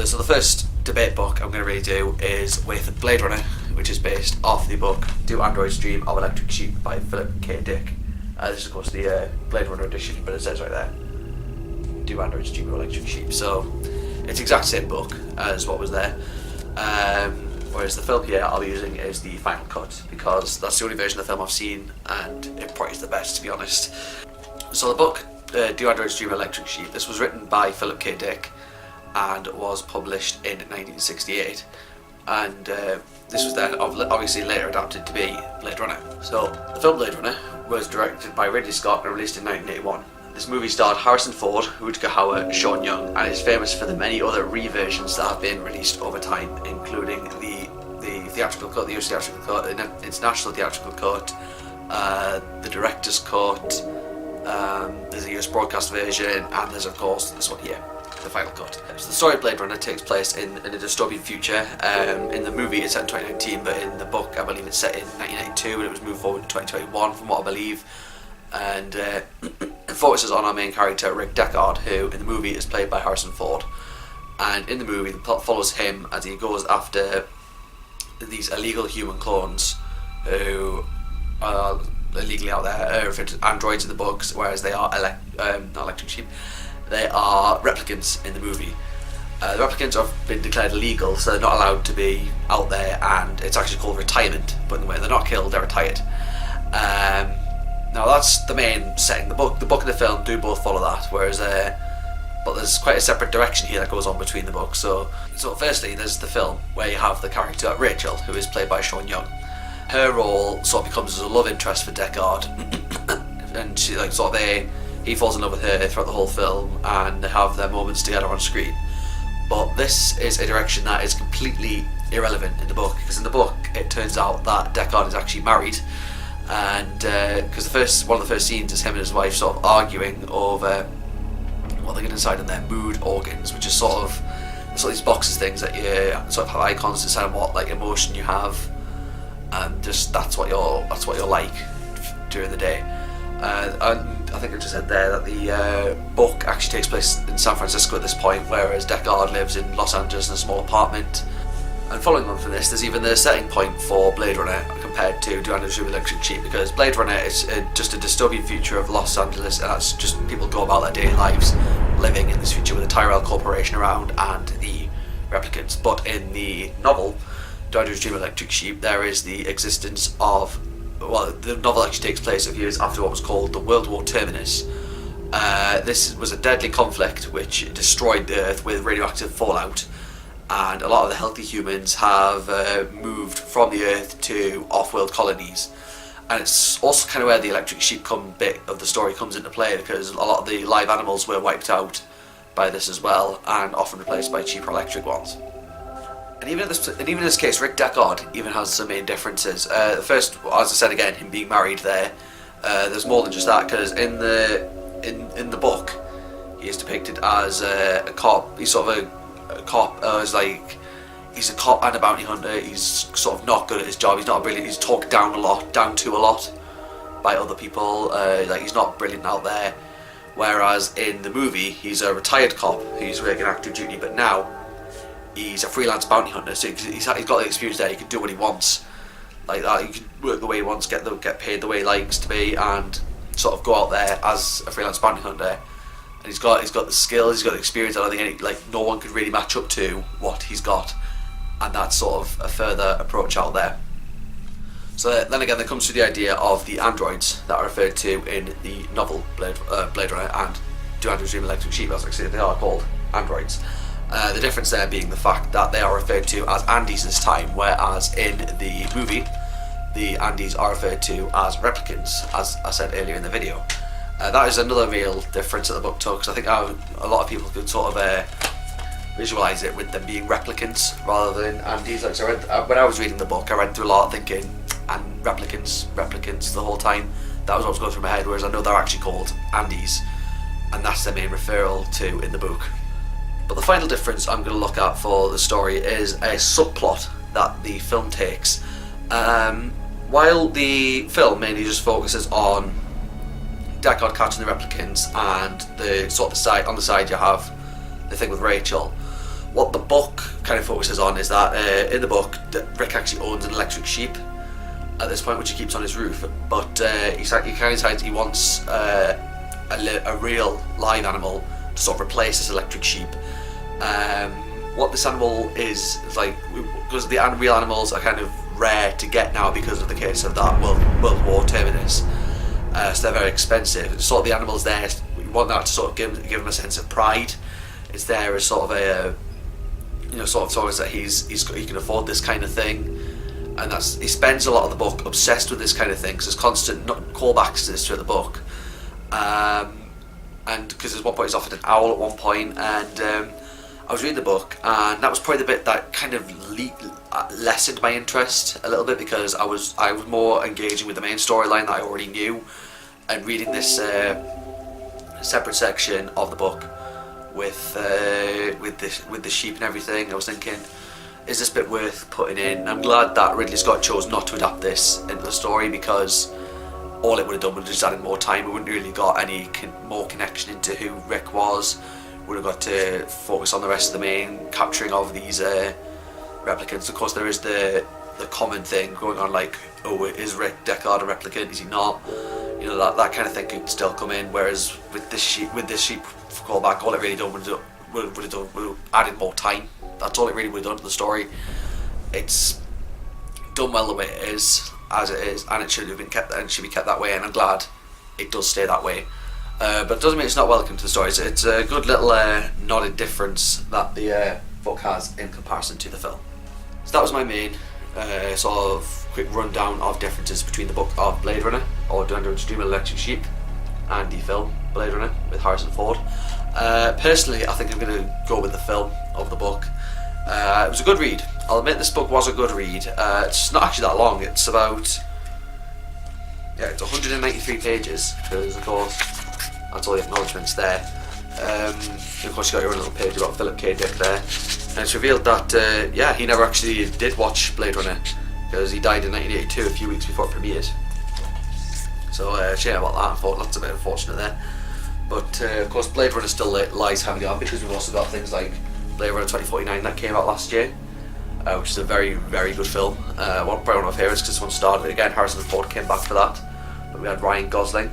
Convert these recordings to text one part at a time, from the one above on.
So the first debate book I'm going to really do is with Blade Runner, which is based off the book Do Androids Dream of Electric Sheep by Philip K. Dick. This is of course the Blade Runner edition, but it says right there, Do Androids Dream of Electric Sheep. So it's the exact same book as what was there. Whereas the film here I'll be using is the final cut, because that's the only version of the film I've seen, and it probably is the best, to be honest. So the book, Do Androids Dream of Electric Sheep, this was written by Philip K. Dick and was published in 1968. And this was then obviously later adapted to be Blade Runner. So the film Blade Runner was directed by Ridley Scott and released in 1981. This movie starred Harrison Ford, Rutger Hauer, Sean Young, and is famous for the many other reversions that have been released over time, including the theatrical cut, the US theatrical cut, the international theatrical cut, the director's cut, there's a US broadcast version, and there's of course this one here, the final cut. So the story of Blade Runner takes place in a dystopian future. In the movie it's set in 2019, but in the book I believe it's set in 1992, and it was moved forward to 2021 from what I believe. And it focuses on our main character Rick Deckard, who in the movie is played by Harrison Ford. And in the movie the plot follows him as he goes after these illegal human clones who are illegally out there, referred to androids in the books, whereas they are not electric sheep, they are replicants in the movie. The replicants have been declared illegal, so they're not allowed to be out there, and it's actually called retirement, but when they're not killed, they're retired. Now that's the main setting. The book and the film do both follow that, whereas but there's quite a separate direction here that goes on between the books. So firstly there's the film where you have the character Rachel, who is played by Sean Young. Her role sort of becomes as a love interest for Deckard, and she he falls in love with her throughout the whole film, and they have their moments together on screen. But this is a direction that is completely irrelevant in the book, because in the book it turns out that Deckard is actually married. And because one of the first scenes is him and his wife sort of arguing over what they're going to decide on their mood organs, which is sort of these boxes things that you sort of have icons to decide what like emotion you have, and just that's what you're like during the day. And I think I just said there that the book actually takes place in San Francisco at this point, whereas Deckard lives in Los Angeles in a small apartment. And following on from this, there's even the setting point for Blade Runner compared to Do Androids Dream of Electric Sheep, because Blade Runner is just a dystopian future of Los Angeles, and that's just people go about their daily lives living in this future with the Tyrell Corporation around and the replicants. But in the novel Do Androids Dream of Electric Sheep, there is the existence of, well, the novel actually takes place a few years after what was called the World War Terminus. This was a deadly conflict which destroyed the Earth with radioactive fallout, and a lot of the healthy humans have moved from the Earth to off-world colonies. And it's also kind of where the electric sheep bit of the story comes into play, because a lot of the live animals were wiped out by this as well, and often replaced by cheaper electric ones. And even in this case, Rick Deckard even has some main differences. The first, as I said again, him being married there, there's more than just that, because in the book he is depicted as a cop. He's sort of a cop, he's a cop and a bounty hunter. He's sort of not good at his job. He's not brilliant. He's talked down to a lot by other people. He's not brilliant out there. Whereas in the movie, he's a retired cop who's working active duty, but now he's a freelance bounty hunter. So he's got the experience there. He can do what he wants, like that. He can work the way he wants, get paid the way he likes to be, and sort of go out there as a freelance bounty hunter. And he's got the skills, he's got the experience. I don't think no one could really match up to what he's got, and that's sort of a further approach out there. So then again, there comes to the idea of the androids that are referred to in the novel Blade Runner and Do Androids Dream of Electric Sheep, as I say, they are called androids. The difference there being the fact that they are referred to as Andes this time, whereas in the movie, the Andes are referred to as replicants, as I said earlier in the video. That is another real difference that the book took, because I think a lot of people could sort of visualise it with them being replicants rather than Andes. Like, so when I was reading the book, I read through a lot thinking, and replicants the whole time. That was what was going through my head, whereas I know they're actually called Andes, and that's their main referral to in the book. But the final difference I'm going to look at for the story is a subplot that the film takes. While the film mainly just focuses on Deckard catching the replicants and on the side you have the thing with Rachel, what the book kind of focuses on is that in the book, Rick actually owns an electric sheep at this point, which he keeps on his roof. But he kind of decides he wants a real live animal to sort of replace this electric sheep. What this animal is like, because the real animals are kind of rare to get now because of the case of that World War terminus. So they're very expensive. It's sort of the animals there, we want that to sort of give him a sense of pride. It's there as sort of a, sort of that he can afford this kind of thing, and he spends a lot of the book obsessed with this kind of thing, because there's constant callbacks to this through the book. And because there's one point he's offered an owl at one point, and I was reading the book, and that was probably the bit that kind of lessened my interest a little bit, because I was more engaging with the main storyline that I already knew, and reading this separate section of the book with the sheep and everything, I was thinking, is this bit worth putting in? And I'm glad that Ridley Scott chose not to adapt this into the story, because all it would have done would have just added more time. We wouldn't really got any more connection into who Rick was. Would have got to focus on the rest of the main capturing of these replicants. Of course, there is the common thing going on, like, oh, is Rick Deckard a replicant? Is he not? That kind of thing could still come in. Whereas with this sheep callback, all it really done would have added more time. That's all it really would have done to the story. It's done well the way it is, as it is, and it should have been kept, and should be kept that way. And I'm glad it does stay that way. But it doesn't mean it's not welcome to the story. It's a good little nodded difference that the book has in comparison to the film. So that was my main sort of quick rundown of differences between the book of Blade Runner, or Under the Dream of Electric Sheep, and the film Blade Runner with Harrison Ford. Personally, I think I'm going to go with the film of the book. It was a good read. I'll admit this book was a good read. It's not actually that long. It's about... it's 193 pages, because of course that's all the acknowledgements there. Of course you got your own little page about Philip K. Dick there. And it's revealed that, he never actually did watch Blade Runner, because he died in 1982, a few weeks before it premiered. So, shame about that. I thought that's a bit unfortunate there. But, of course, Blade Runner still lies heavily on, because we've also got things like Blade Runner 2049 that came out last year, which is a very, very good film. Probably one of my favourites, because this one started again. Harrison Ford came back for that. But we had Ryan Gosling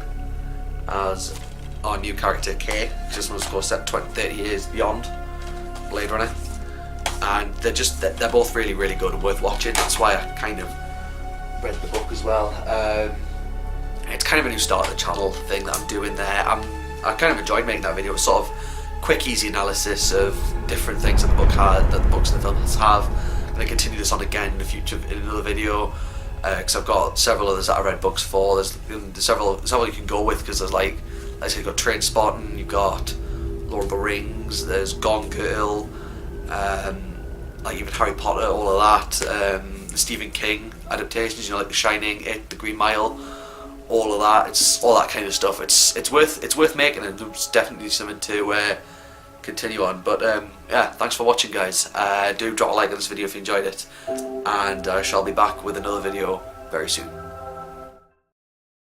as our new character Kay. This one was, of course, set 30 years beyond Blade Runner. And they're both really, really good and worth watching. That's why I kind of read the book as well. It's kind of a new start of the channel thing that I'm doing there. I kind of enjoyed making that video. It's sort of quick, easy analysis of different things that the books and the films have. I'm going to continue this on again in the future in another video, because I've got several others that I read books for. There's several you can go with, because there's like I said, you've got Trainspotting, you've got Lord of the Rings, there's Gone Girl, like even Harry Potter, all of that, Stephen King adaptations, like The Shining, It, The Green Mile, all of that. It's all that kind of stuff. It's worth making, and it's definitely something to continue on. But thanks for watching, guys. Do drop a like on this video if you enjoyed it, and I shall be back with another video very soon.